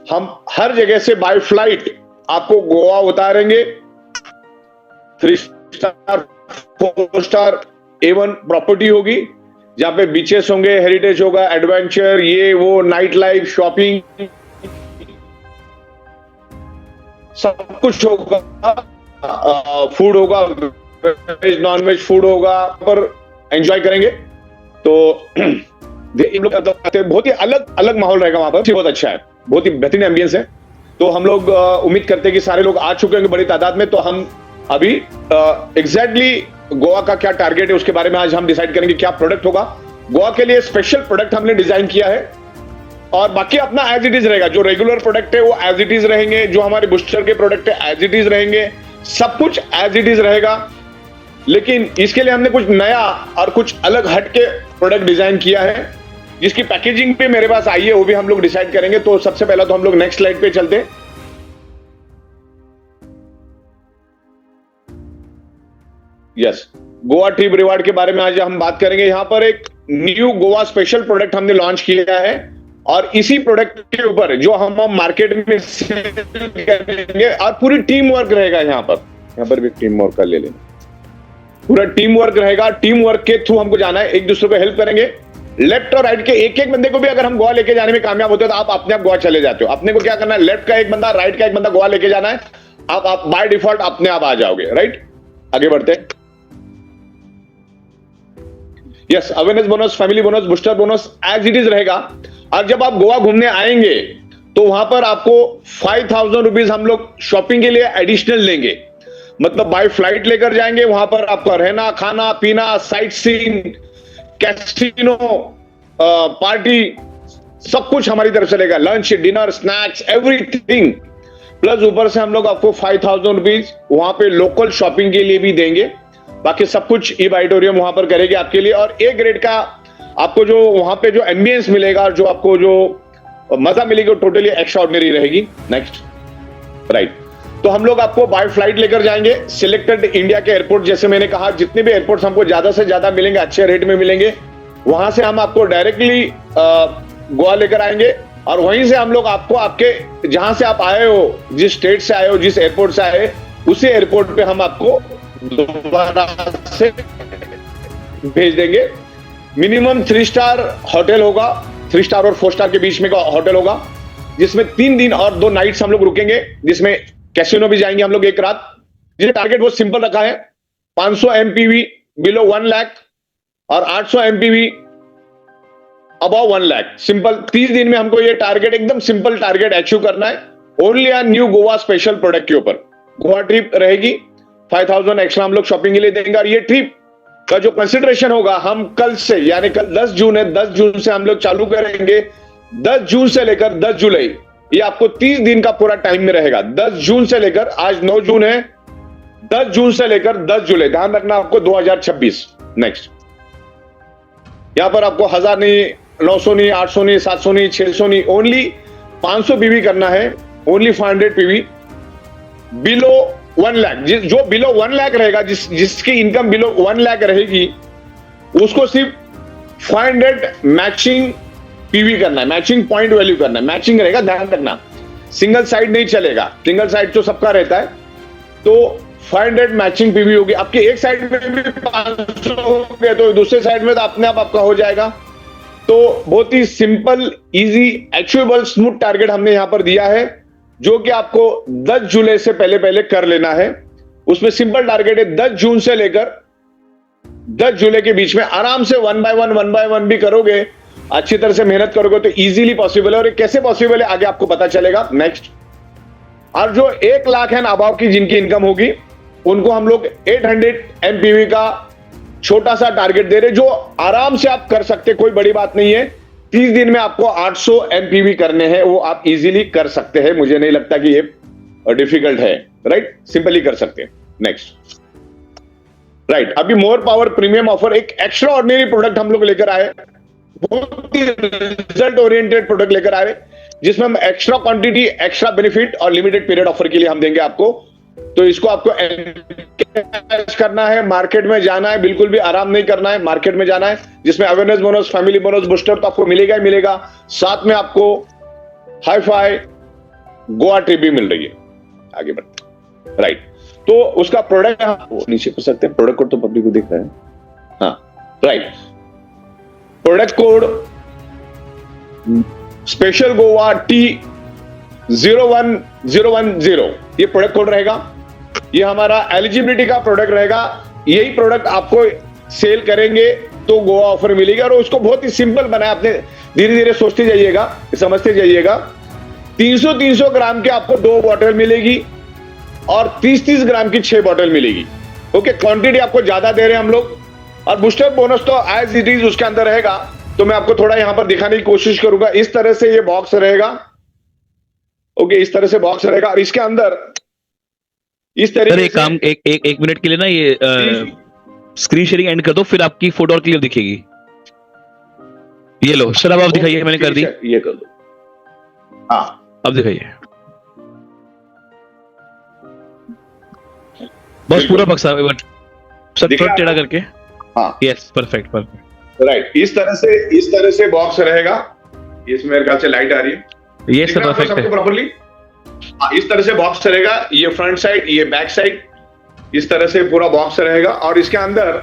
हम हर जगह से बाय फ्लाइट आपको गोवा उतारेंगे। 3 स्टार 4 स्टार A1 प्रॉपर्टी होगी, जहां पे बीचेस होंगे, हेरिटेज होगा, एडवेंचर, ये वो, नाइट लाइफ, शॉपिंग, सब कुछ होगा। फूड होगा, वेज नॉन वेज फूड होगा, पर एंजॉय करेंगे। तो हम लोग बहुत ही अलग अलग माहौल रहेगा वहां पर, बहुत अच्छा है, बहुत ही बेहतरीन एम्बियंस है। तो हम लोग उम्मीद करते हैं कि सारे लोग आ चुके होंगे बड़ी तादाद में। तो हम अभी एग्जैक्टली गोवा का क्या टारगेट है उसके बारे में आज हम डिसाइड करेंगे, क्या प्रोडक्ट होगा। गोवा के लिए स्पेशल प्रोडक्ट हमने डिजाइन किया है, और बाकी अपना एज इट इज रहेगा। जो रेगुलर प्रोडक्ट है वो एज इट इज रहेंगे, जो हमारे बूस्टर के प्रोडक्ट है एज इट इज रहेंगे, सब कुछ एज इट इज रहेगा। लेकिन इसके लिए हमने कुछ नया और कुछ अलग हट के प्रोडक्ट डिजाइन किया है, जिसकी पैकेजिंग पे मेरे पास आई है, वो भी हम लोग डिसाइड करेंगे। तो सबसे पहला तो हम लोग नेक्स्ट स्लाइड पे चलते हैं। यस, गोवा ट्रिप रिवार्ड के बारे में आज हम बात करेंगे। यहां पर एक न्यू गोवा स्पेशल प्रोडक्ट हमने लॉन्च किया है, और इसी प्रोडक्ट के ऊपर जो हम मार्केट में सेल करेंगे, और पूरी टीम वर्क रहेगा। यहां पर भी टीम वर्क का ले लेना, पूरा टीम वर्क रहेगा। टीम वर्क के थ्रू हमको जाना है, एक दूसरे को हेल्प करेंगे। लेफ्ट और राइट के एक एक बंदे को भी अगर हम गोवा लेके जाने में कामयाब होते हो, तो आप अपने आप गोवा चले जाते हो। अपने को क्या करना है, लेफ्ट का एक बंदा, राइट का एक बंदा गोवा लेके जाना है, आप बाय डिफॉल्ट अपने आप आ जाओगे। राइट, आगे बढ़ते हैं। Yes, awareness bonus, family bonus, booster bonus as it is रहेगा। और जब आप गोवा घूमने आएंगे तो वहां पर आपको 5,000 रुपीज हम लोग शॉपिंग के लिए एडिशनल लेंगे। मतलब बाय फ्लाइट लेकर जाएंगे, वहां पर आपका रहना, खाना पीना, साइट सीइंग, कैसीनो, पार्टी, सब कुछ हमारी तरफ से रहेगा। Lunch, dinner, snacks, everything. Plus ऊपर से हम लोग आपको 5,000 रुपीज वहां पे लोकल शॉपिंग के लिए भी देंगे। बाकी सब कुछ ई ऑडिटोरियम वहां पर करेंगे आपके लिए। और ए ग्रेड का आपको जो वहां पे जो एम्बियंस मिलेगा, जो आपको जो मजा मिलेगी, वो टोटली एक्स्ट्रा ऑर्डिनरी रहेगी। Next, right. तो हम लोग आपको बाय फ्लाइट लेकर जाएंगे सिलेक्टेड इंडिया के एयरपोर्ट। जैसे मैंने कहा, जितने भी एयरपोर्ट हमको ज्यादा से ज्यादा मिलेंगे, अच्छे रेट में मिलेंगे, वहां से हम आपको डायरेक्टली गोवा लेकर आएंगे। और वहीं से हम लोग आपको आपके जहां से आप आए हो, जिस स्टेट से आए हो, जिस एयरपोर्ट से आए, उसी एयरपोर्ट पे हम आपको दोबारा से भेज देंगे। मिनिमम 3 स्टार होटल होगा, 3 स्टार और 4 स्टार के बीच में का होटल होगा, जिसमें 3 दिन और 2 नाइट्स हम लोग रुकेंगे, जिसमें कैसीनो भी जाएंगे हम लोग एक रात। जिसका टारगेट वो सिंपल रखा है, 500 MPV बिलो 1 लाख और 800 MPV अबव 1 लाख। सिंपल 30 दिन में हमको ये टारगेट, एकदम सिंपल टारगेट अचीव करना है। Only on new Goa special product के ऊपर गोवा ट्रिप रहेगी। 5,000 एक्स्ट्रा हम लोग शॉपिंग के लिए देंगे। और ये ट्रिप का जो कंसिडरेशन होगा, हम कल से, यानी कल 10 जून है, 10 जून से हम लोग चालू करेंगे। 10 जून से लेकर 10 जुलाई, ये आपको 30 दिन का पूरा टाइम में रहेगा। 10 जून से लेकर, आज 9 जून है, 10 जून से लेकर 10 जुलाई, ध्यान रखना आपको 2026। नेक्स्ट, यहां पर आपको 1000 नहीं, 900 नहीं, 800 नहीं, 700 नहीं, 600 नहीं, ओनली 500 पीवी करना है। Only 500 PV below 1 lakh. जो बिलो 1 लाख रहेगा, जिसकी इनकम बिलो 1 लाख रहेगी, उसको सिर्फ 500 मैचिंग पीवी करना है, मैचिंग पॉइंट वैल्यू करना है। मैचिंग रहेगा, ध्यान रखना, सिंगल साइड नहीं चलेगा। सिंगल साइड तो सबका रहता है, तो 500 मैचिंग पीवी होगी। आपके एक साइड में भी 500 हो गए, तो दूसरे साइड में तो अपने आप आपका हो जाएगा। तो बहुत ही simple, easy, achievable, smooth target हमने यहां पर दिया है, जो कि आपको 10 जुलाई से पहले पहले कर लेना है। उसमें सिंपल टारगेट है, 10 जून से लेकर 10 जुलाई के बीच में आराम से 1 बाय 1 भी करोगे, अच्छी तरह से मेहनत करोगे, तो इजीली पॉसिबल है। और कैसे पॉसिबल है आगे आपको पता चलेगा। नेक्स्ट, और जो 1 लाख है अबाव की जिनकी इनकम होगी, उनको हम लोग 800 MPV का छोटा सा टारगेट दे रहे, जो आराम से आप कर सकते, कोई बड़ी बात नहीं है। 30 दिन में आपको 800 MPV करने हैं, वो आप इजीली कर सकते हैं। मुझे नहीं लगता कि ये डिफिकल्ट है। राइट, सिंपली कर सकते हैं। नेक्स्ट, राइट, अभी मोर पावर प्रीमियम ऑफर, एक एक्स्ट्रा ऑर्डिनरी प्रोडक्ट हम लोग लेकर आए, बहुत ही रिजल्ट ओरिएंटेड प्रोडक्ट लेकर आए, जिसमें हम एक्स्ट्रा क्वांटिटी, एक्स्ट्रा बेनिफिट और लिमिटेड पीरियड ऑफर के लिए हम देंगे आपको। तो इसको आपको एनकैश करना है, मार्केट में जाना है, बिल्कुल भी आराम नहीं करना है, मार्केट में जाना है, जिसमें awareness bonus, family bonus, booster तो आपको मिलेगा ही मिलेगा। साथ में आपको हाई फाई, गोवा ट्रिप भी मिल रही है। आगे बढ़ते, राइट। तो उसका प्रोडक्ट नीचे कर सकते हैं, प्रोडक्ट कोड तो पब्लिक को दिख रहा है, हाँ right. Product code special Goa T01010, ये प्रोडक्ट कोड रहेगा। ये हमारा एलिजिबिलिटी का प्रोडक्ट रहेगा। यही प्रोडक्ट आपको सेल करेंगे तो गोवा ऑफर मिलेगा, और उसको बहुत ही सिंपल बनाया आपने, धीरे धीरे सोचते जाइएगा, समझते जाइएगा। 300 ग्राम के आपको 2 बॉटल मिलेगी और 30 ग्राम की 6 बॉटल मिलेगी। ओके, क्वांटिटी आपको ज्यादा दे रहे हैं हम लोग, और बूस्टर बोनस तो एज इट इज उसके अंदर रहेगा। तो मैं आपको थोड़ा यहां पर दिखाने की कोशिश करूंगा। इस तरह से ये बॉक्स रहेगा। ओके, इस तरह से बॉक्स रहेगा, और इसके अंदर इस तरह से एक मिनट के लिए ना ये स्क्रीन शेयरिंग एंड कर दो, फिर आपकी फोटो और क्लियर दिखेगी। ये लो सर, अब आप दिखाइए, मैंने कर दी, ये कर दो, हाँ अब दिखाइए बस पूरा बक्सा सर, थोड़ा टेढ़ा करके, हाँ यस, परफेक्ट परफेक्ट, राइट। इस तरह से बॉक्स रहेगा। इसमें मेरे ख्याल से लाइट आ रही है, ये सर परफेक्ट है प्रॉपर्ली। इस तरह से बॉक्स रहेगा, ये फ्रंट साइड, ये बैक साइड, इस तरह से पूरा बॉक्स रहेगा। और इसके अंदर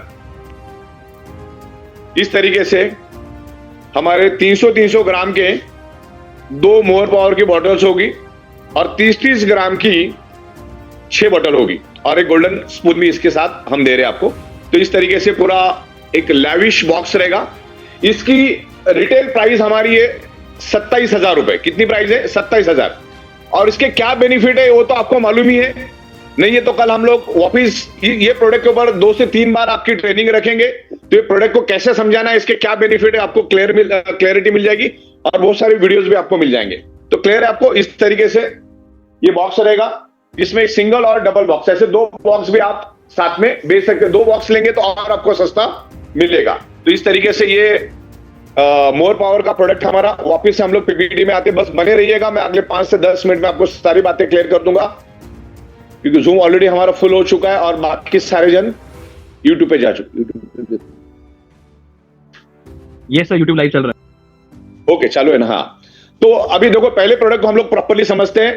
इस तरीके से हमारे 300 ग्राम के 2 मोर पावर की बॉटल्स होगी, और 30 ग्राम की 6 बॉटल होगी, और एक गोल्डन स्पून भी इसके साथ हम दे रहे हैं आपको। तो इस तरीके से पूरा एक लैविश बॉक्स रहेगा। इसकी रिटेल प्राइस हमारी है 27,000 रुपए। कितनी प्राइस है? 27,000। और इसके क्या बेनिफिट है वो तो आपको मालूम ही है। नहीं है तो कल हम लोग वापिस ये प्रोडक्ट के ऊपर 2 से 3 बार आपकी ट्रेनिंग रखेंगे। तो ये प्रोडक्ट को कैसे समझाना है, इसके क्या बेनिफिट है, आपको क्लियरिटी मिल जाएगी, और बहुत सारी वीडियोस भी आपको मिल जाएंगे। तो क्लियर है आपको। इस तरीके से ये बॉक्स रहेगा, इसमें एक सिंगल और डबल बॉक्स, ऐसे 2 बॉक्स भी आप साथ में बेच सकते हैं। 2 बॉक्स लेंगे तो और आपको सस्ता मिलेगा। तो इस तरीके से ये मोर पावर का प्रोडक्ट हमारा। वापिस हम लोग पीपीटी में आते, बस बने रहिएगा। मैं अगले 5 से 10 मिनट में आपको सारी बातें क्लियर कर दूंगा, क्योंकि जूम ऑलरेडी हमारा फुल हो चुका है और बाकी सारे जन यूट्यूब पे जा चुके। ये सर यूट्यूब लाइव चल रहा है। ओके, चालू है ना? हाँ। तो अभी देखो, पहले प्रोडक्ट को हम लोग प्रॉपर्ली समझते हैं।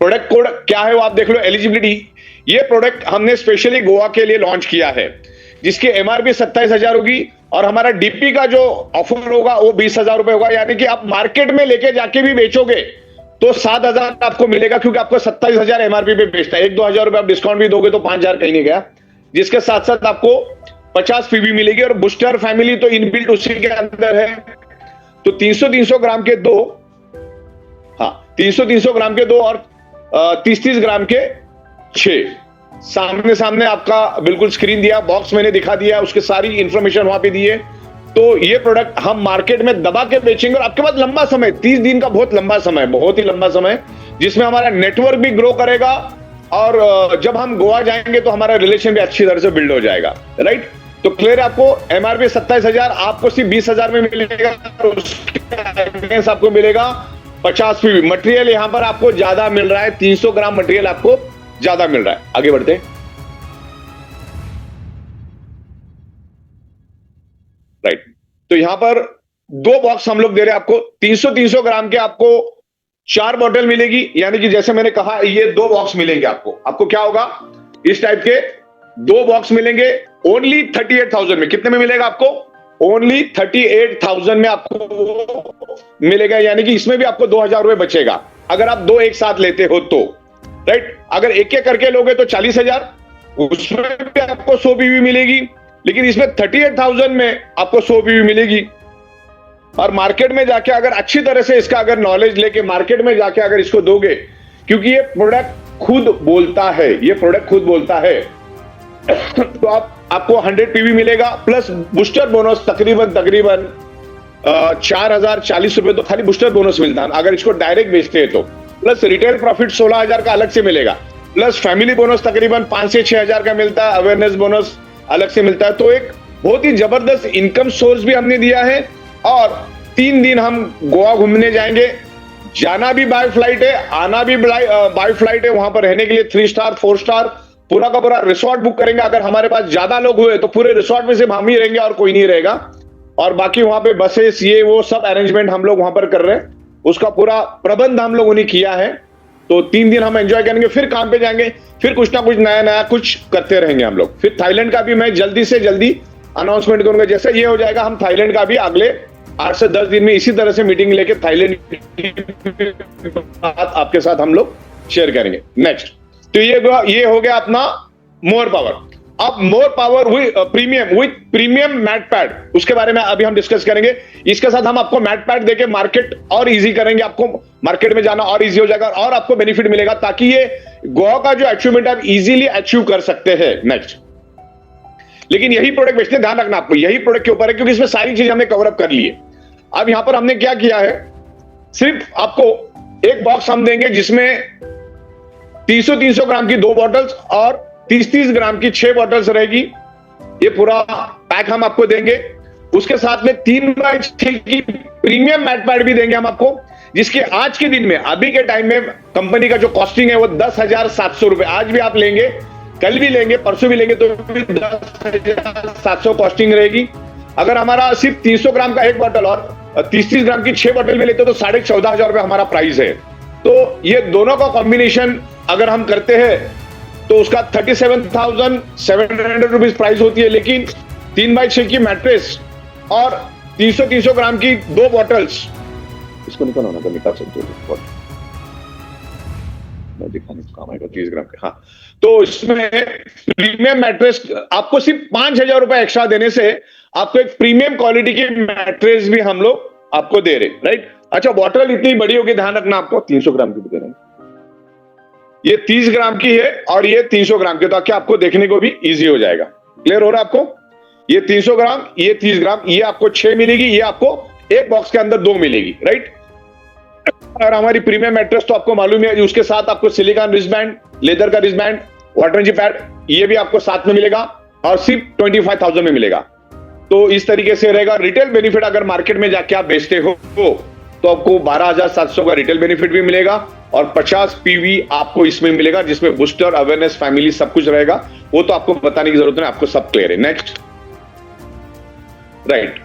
प्रोडक्ट कोड क्या है वो आप देख लो। एलिजिबिलिटी, ये प्रोडक्ट हमने स्पेशली गोवा के लिए लॉन्च किया है, जिसकी एमआरपी 27,000 होगी, और हमारा डीपी का जो ऑफर होगा वो 20,000 रुपए होगा। यानी कि आप मार्केट में लेके जाके भी बेचोगे तो 7,000 आपको मिलेगा, क्योंकि आपको 27,000 एमआरपी पे बेचता है। 1-2 हजार रुपए आप डिस्काउंट भी दोगे तो 5,000 कहीं नहीं गया। जिसके साथ साथ आपको 50 पीवी मिलेगी, और बूस्टर फैमिली तो इनबिल्ट उसी के अंदर है। तो 300 ग्राम के 2, हाँ 300 ग्राम के 2 और 30 ग्राम के 6 सामने सामने आपका बिल्कुल स्क्रीन दिया, बॉक्स मैंने दिखा दिया, उसके सारी इंफॉर्मेशन वहां पे दी है। तो ये प्रोडक्ट हम मार्केट में दबा के बेचेंगे, और आपके पास लंबा समय, 30 दिन का बहुत लंबा समय, बहुत ही लंबा समय, जिसमें हमारा नेटवर्क भी ग्रो करेगा, और जब हम गोवा जाएंगे तो हमारा रिलेशन भी अच्छी तरह से बिल्ड हो जाएगा। राइट। तो क्लियर है आपको। एमआरपी 27,000, आपको सिर्फ 20,000 में मिलेगा, और उसके आपको मिलेगा 50 पीवी। मटेरियल यहां पर आपको ज्यादा मिल रहा है, 300 ग्राम मटेरियल आपको ज्यादा मिल रहा है। आगे बढ़ते हैं। राइट। तो यहां पर 2 बॉक्स हम लोग दे रहे हैं आपको। 300 ग्राम के आपको 4 बॉटल मिलेगी, यानी कि जैसे मैंने कहा ये 2 बॉक्स मिलेंगे आपको। आपको क्या होगा, इस टाइप के 2 बॉक्स मिलेंगे ओनली 38,000 में। कितने में मिलेगा आपको? ओनली 38,000 में आपको मिलेगा। यानी कि इसमें भी आपको 2,000 रुपए बचेगा अगर आप 2 एक साथ लेते हो तो। राइट। अगर एक एक करके लोगे तो 40,000, उसमें भी आपको 100 पीवी मिलेगी, लेकिन इसमें 38,000 में आपको 100 पीवी मिलेगी। और मार्केट में जाके अगर अच्छी तरह से इसका अगर नॉलेज लेके मार्केट में जाके अगर इसको दोगे, क्योंकि ये प्रोडक्ट खुद बोलता है, ये प्रोडक्ट खुद बोलता है, तो आपको 100 पीवी मिलेगा, प्लस बूस्टर बोनस तकरीबन 4,040 रुपए तो खाली बूस्टर बोनस मिलता है अगर इसको डायरेक्ट बेचते हैं तो। प्लस रिटेल प्रॉफिट 16,000 का अलग से मिलेगा, प्लस फैमिली बोनस तकरीबन 5 से 6,000 का मिलता है, अवेयरनेस बोनस अलग से मिलता है। तो एक बहुत ही जबरदस्त इनकम सोर्स भी हमने दिया है। और 3 दिन हम गोवा घूमने जाएंगे, जाना भी बाय फ्लाइट है, आना भी बाय फ्लाइट है। वहां पर रहने के लिए 3 स्टार 4 स्टार पूरा का पूरा रिसोर्ट बुक करेंगे। अगर हमारे पास ज्यादा लोग हुए तो पूरे रिसोर्ट में सिर्फ हम ही रहेंगे और कोई नहीं रहेगा, और बाकी वहां पे बसेस ये वो सब अरेंजमेंट हम लोग वहां पर कर रहे हैं। उसका पूरा प्रबंध हम लोगों ने किया है। तो 3 दिन हम एंजॉय करेंगे, फिर काम पे जाएंगे, फिर कुछ ना कुछ नया नया कुछ करते रहेंगे हम लोग। फिर थाईलैंड का भी मैं जल्दी से जल्दी अनाउंसमेंट करूंगा। जैसे ये हो जाएगा, हम थाईलैंड का भी अगले 8 से 10 दिन में इसी तरह से मीटिंग लेके थाईलैंड की बात आपके साथ हम लोग शेयर करेंगे। नेक्स्ट, तो ये हो गया अपना मोर पावर। अब more power with premium mat pad, उसके बारे में अभी हम डिस्कस करेंगे। इसके साथ हम आपको मैट पैड देके मार्केट और इजी करेंगे, आपको मार्केट में जाना और इजी हो जाएगा और आपको बेनिफिट मिलेगा, ताकि ये गोवा का जो अचीवमेंट आप इजीली अचीव कर सकते हैं। नेक्स्ट, लेकिन यही प्रोडक्ट बेचते, ध्यान रखना आपको यही प्रोडक्ट के ऊपर है, क्योंकि इसमें सारी चीज हमने कवर अप कर ली है। अब यहां पर हमने क्या किया है, सिर्फ आपको एक बॉक्स हम देंगे जिसमें 300 ग्राम की 2 बॉटल्स और 30 ग्राम की 6 बॉटल्स रहेगी। ये पूरा पैक हम आपको देंगे। उसके साथ में 3x6 की प्रीमियम मैट पैड भी देंगे हम आपको, जिसके आज के दिन में, अभी के टाइम में कंपनी का जो कॉस्टिंग है वो 10,700 रुपए। आज भी आप लेंगे, कल भी लेंगे, परसों भी लेंगे, तो 10,700 कॉस्टिंग रहेगी। अगर हमारा सिर्फ 300 ग्राम का एक बॉटल और 30 ग्राम की 6 बॉटल में लेते हो तो 14,500 रुपए हमारा प्राइस है। तो ये दोनों का कॉम्बिनेशन अगर हम करते हैं तो उसका 37,700 रुपीज प्राइस होती है। लेकिन 3x6 की मैट्रेस और 300 ग्राम की 2 बॉटल्स, इसको निकालो ना, तो निकाल सकते हो, मैं दिखाने का काम आएगा 30 ग्राम के। हाँ, तो इसमें प्रीमियम मैट्रेस आपको सिर्फ 5,000 रुपए एक्स्ट्रा देने से आपको एक प्रीमियम क्वालिटी की मैट्रेस भी हम लोग आपको दे रहे, राइट। अच्छा, बॉटल इतनी बड़ी होगी, ध्यान रखना, आपको 300 ग्राम की भी दे रहे हैं। ये 30 ग्राम की है और ये 300 ग्राम की, ताकि आपको देखने को भी इजी हो जाएगा। क्लियर हो रहा है आपको? ये 300 ग्राम, ये 30 ग्राम, ये आपको 6 मिलेगी, ये आपको एक बॉक्स के अंदर 2 मिलेगी, राइट। और हमारी प्रीमियम मैट्रेस तो आपको मालूम है, उसके साथ आपको सिलिकॉन रिस्टबैंड, लेदर का रिस्टबैंड, वाटरजी पैड, ये भी आपको साथ में मिलेगा और सिर्फ 25,000 में मिलेगा। तो इस तरीके से रहेगा। रिटेल बेनिफिट अगर मार्केट में जाके आप बेचते हो तो आपको 12,700 का रिटेल बेनिफिट भी मिलेगा और 50 पीवी आपको इसमें मिलेगा, जिसमें बूस्टर, अवेयरनेस, फैमिली सब कुछ रहेगा। वो तो आपको बताने की जरूरत नहीं, आपको सब क्लियर है। नेक्स्ट, राइट,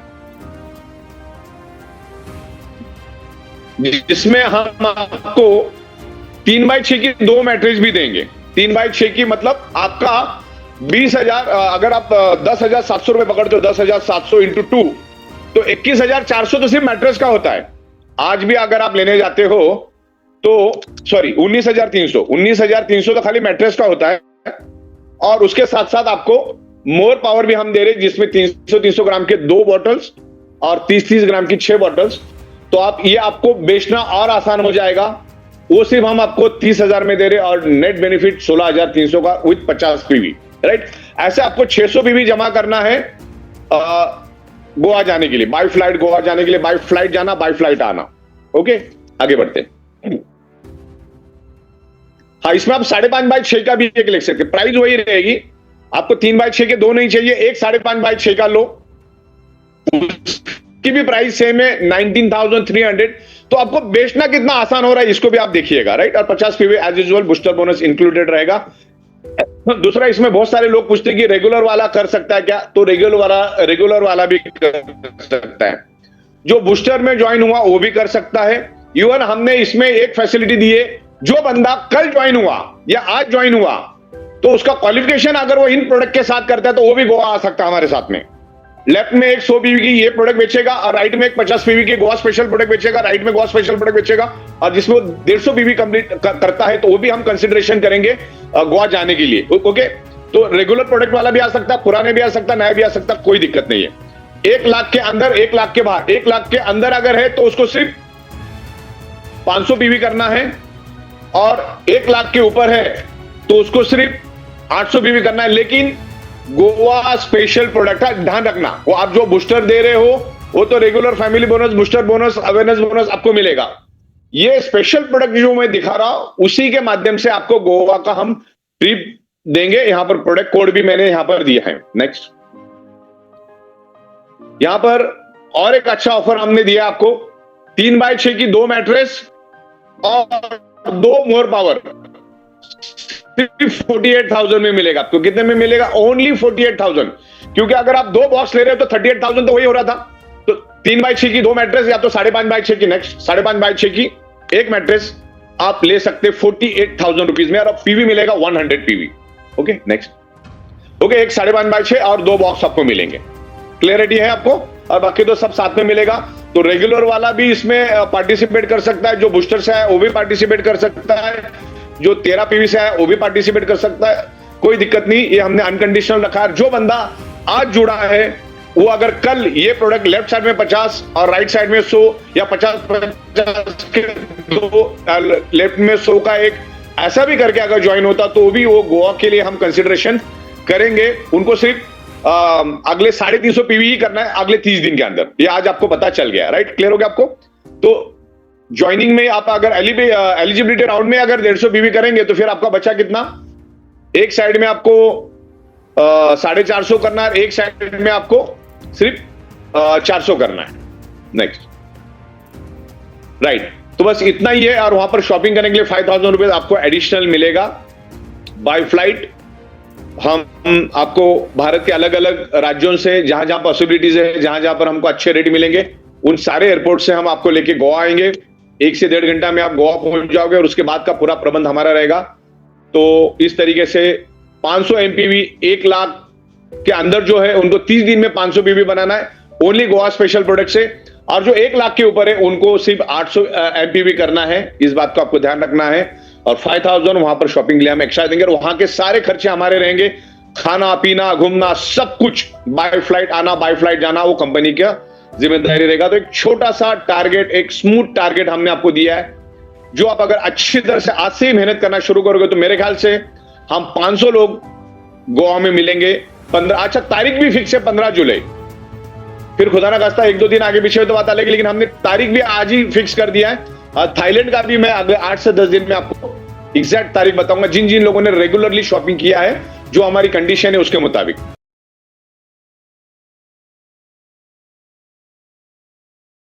जिसमें हम आपको 3x6 की 2 मैट्रेस भी देंगे। 3x6 की मतलब आपका 20,000, अगर आप 10,700 रुपए पकड़ते हो, 10,700 इंटू 2 तो 21,400 तो सिर्फ मैट्रेस का होता है। आज भी अगर आप लेने जाते हो तो सॉरी 19,300 तो खाली मैट्रेस का होता है। और उसके साथ साथ आपको मोर पावर भी हम दे रहे हैं, जिसमें 300 ग्राम के 2 बॉटल्स और 30 ग्राम की 6 बॉटल्स। तो आप ये आपको बेचना और आसान हो जाएगा। वो सिर्फ हम आपको 30,000 में दे रहे और नेट बेनिफिट 16,300 का विद 50 पीवी, राइट। ऐसे आपको 600 पीवी जमा करना है गोवा जाने के लिए, बाय फ्लाइट गोवा जाने के लिए, बाय फ्लाइट जाना, बाय फ्लाइट आना। ओके, आगे बढ़ते हैं। हाँ, इसमें आप 5.5x6 का भी एक लिख सकते, प्राइस वही रहेगी। आपको 3x6 के 2 नहीं चाहिए, एक 5.5x6 का लो, उसकी भी प्राइस सेम है 19,300। तो आपको बेचना कितना आसान हो रहा है इसको भी आप देखिएगा, राइट। और 50 PV as usual booster bonus included रहेगा। दूसरा, इसमें बहुत सारे लोग पूछते हैं कि रेगुलर वाला कर सकता है क्या, तो रेगुलर वाला भी कर सकता है। जो बूस्टर में ज्वाइन हुआ वो भी कर सकता है। इवन हमने इसमें एक फैसिलिटी दी है, जो बंदा कल ज्वाइन हुआ या आज ज्वाइन हुआ तो उसका क्वालिफिकेशन अगर वो इन प्रोडक्ट के साथ करता है तो वो भी गोवा आ सकता है हमारे साथ में। लेफ्ट में एक 100 पीवी की ये प्रोडक्ट बेचेगा और राइट में एक 50 पीवी की गोवा स्पेशल प्रोडक्ट बेचेगा, राइट में गोवा स्पेशल प्रोडक्ट बेचेगा। और जिसमें वो 150 पीवी कंप्लीट करता है तो वो भी हम कंसिडरेशन करेंगे गोवा जाने के लिए। ओके, तो रेगुलर प्रोडक्ट वाला भी आ सकता, पुराने भी आ सकता, नया भी आ सकता, कोई दिक्कत नहीं है। 1 लाख के अंदर, 1 लाख के बाहर, 1 लाख के अंदर अगर है तो उसको सिर्फ 500 पीवी करना है, और 1 लाख के ऊपर है तो उसको सिर्फ 800 पीवी करना है। लेकिन गोवा स्पेशल प्रोडक्ट है, ध्यान रखना, वो आप जो बूस्टर दे रहे हो वो तो regular family bonus, booster bonus, awareness bonus आपको मिलेगा। ये स्पेशल प्रोडक्ट जो मैं दिखा रहा हूं उसी के माध्यम से आपको गोवा का हम ट्रिप देंगे। यहां पर प्रोडक्ट कोड भी मैंने यहां पर दिया है। नेक्स्ट, यहां पर और एक अच्छा ऑफर हमने दिया आपको, 3x6 की 2 मैट्रेस और 2 मोर पावर, सिर्फ 48,000 में मिलेगा आपको। कितने में मिलेगा? ओनली 48,000। क्योंकि अगर आप 2 बॉक्स ले रहे हो तो 38,000 तो वही हो रहा था। तो 3x6 की 2 मैट्रेस या तो 5.5x6 की, नेक्स्ट 5.5x6 की 1 मैट्रेस आप ले सकते 48,000 रुपीज में और पीवी मिलेगा 100 पीवी। Okay next. ओके, एक 5.5x6 और 2 बॉक्स आपको मिलेंगे। क्लियरिटी है आपको? और बाकी तो सब साथ में मिलेगा। तो रेगुलर वाला भी इसमें पार्टिसिपेट कर सकता है, जो बूस्टर से है वो भी पार्टिसिपेट कर सकता है, जो 13 पीवी से है वो भी पार्टिसिपेट कर सकता है, कोई दिक्कत नहीं। ये हमने अनकंडीशनल रखा है। जो बंदा आज जुड़ा है वो अगर कल ये प्रोडक्ट लेफ्ट साइड में 50 और राइट साइड में 100 या 50 के दो लेफ्ट में 100 का एक ऐसा भी करके अगर ज्वाइन होता तो भी वो गोवा के लिए हम कंसिडरेशन करेंगे। उनको सिर्फ अगले 350 पीवी ही करना है अगले 30 दिन के अंदर। ये आज आपको पता चल गया, राइट? क्लियर हो गया आपको? तो ज्वाइनिंग में आप अगर एलिजिबिलिटी राउंड में अगर 150 पीवी करेंगे तो फिर आपका बचा कितना? एक साइड में आपको 450 करना है, एक साइड में आपको सिर्फ 400 करना है। Next, right. तो बस इतना ही है। और वहां पर शॉपिंग करने के लिए 5,000 रुपए आपको एडिशनल मिलेगा बाय फ्लाइट। हम आपको भारत के अलग अलग राज्यों से जहां जहां पॉसिबिलिटीज है, जहां जहां पर हमको अच्छे रेट मिलेंगे, उन सारे एयरपोर्ट से हम आपको लेके गोवा आएंगे। 1 से 1.5 घंटा में आप गोवा पहुंच जाओगे और उसके बाद का पूरा प्रबंध हमारा रहेगा। तो इस तरीके से 500 एमपीवी 1 लाख के अंदर जो है उनको 30 दिन में 500 पीवी बनाना है ओनली गोवा स्पेशल प्रोडक्ट से। और जो 1 लाख के ऊपर है उनको सिर्फ 800 एमपीवी करना है। इस बात को आपको ध्यान रखना है। और 5,000 वहां पर शॉपिंग के लिए हम एक्स्ट्रा देंगे और वहां के सारे खर्चे हमारे रहेंगे। खाना पीना घूमना सब कुछ, बाय फ्लाइट आना बाय फ्लाइट जाना, वो कंपनी का जिम्मेदारी रहेगा। तो एक छोटा सा टारगेट, एक स्मूथ टारगेट हमने आपको दिया है, जो आप अगर अच्छी तरह से आज से ही मेहनत करना शुरू करोगे तो मेरे ख्याल से हम 500 लोग गोवा में मिलेंगे। 15, अच्छा तारीख भी फिक्स है 15 जुलाई। फिर खुदा ना खास्ता 1-2 दिन आगे पीछे तो बात अलग है, लेकिन हमने तारीख भी आज ही फिक्स कर दिया है। थाईलैंड का भी मैं अगले 8 से 10 दिन में आपको एग्जैक्ट तारीख बताऊंगा, जिन जिन लोगों ने रेगुलरली शॉपिंग किया है, जो हमारी कंडीशन है उसके मुताबिक।